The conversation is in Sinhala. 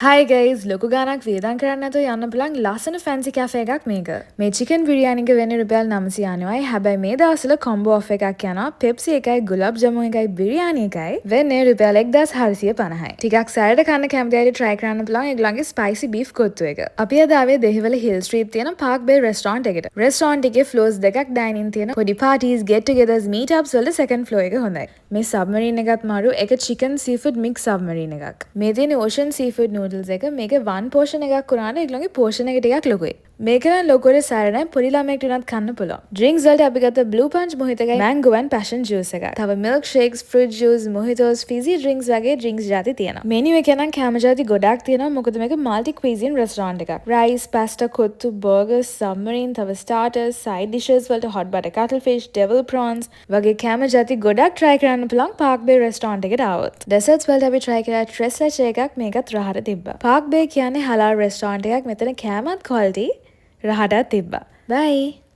Hi guys, ලොකු ගානක් වියදම් කරන්න නැතුව යන්න පුළුවන් ලස්සන ෆැන්සි කැෆේ එකක් මේක. මේ චිකන් බිරියානි එක වෙන්නේ රුපියල් 990යි. හැබැයි මේ දවස්වල කොම්බෝ ඔෆර් එකක් යනවා. පෙප්සි එකයි, ගුලාබ් ජමුන් එකයි, බිරියානි එකයි වෙන්නේ රුපියල් 1450යි. ටිකක් සැරට කන්න කැමති අයට try කරන්න පුළුවන් ඒගොල්ලන්ගේ spicy beef කොත්තු එක. අපි අද ආවේ දෙහිවල hill street තියෙන Park Bay restaurant එකට. restaurant එකේ floors දෙකක් dining තියෙන පොඩි parties, get togethers, meetups වල second floor එක හොඳයි. මේ submarine එකත් මාරු එක chicken seafood mix submarine එකක්. මේ තියෙන ocean seafood noodles එක මේක one portion එකක් වුණාට ඒගොල්ලන්ගේ portion එක ටිකක් ලොකුයි. මේක නම් ලොකුවට සැර නැහැ පොඩි ළමයෙක්ට උනත් කන්න පුළුවන්. drinks වලට අපි ගත්ත blue punch මොහිත එකයි mango and passion juice එකයි. තව milk shakes, fruit juice, mojitos, fizzy drinks වගේ drinks ಜಾති තියෙනවා. menu එකේ නම් කැම ಜಾති ගොඩක් තියෙනවා මොකද මේක multi cuisine restaurant එකක්. rice, pasta, kottu, burgers, submarine, තව starters, side dishes වලට hot butter cuttlefish, devil prawns වගේ කැම ಜಾති ගොඩක් try කරන්න පුළුවන් Park Bay restaurant එකට ආවොත්. desserts වලට අපි try කරා tres leche එකක් මේකත් රහට තිබ්බා. Park Bay කියන්නේ halal restaurant එකක්. මෙතන කෑමත් quality රහටත් තිබ්බා. bye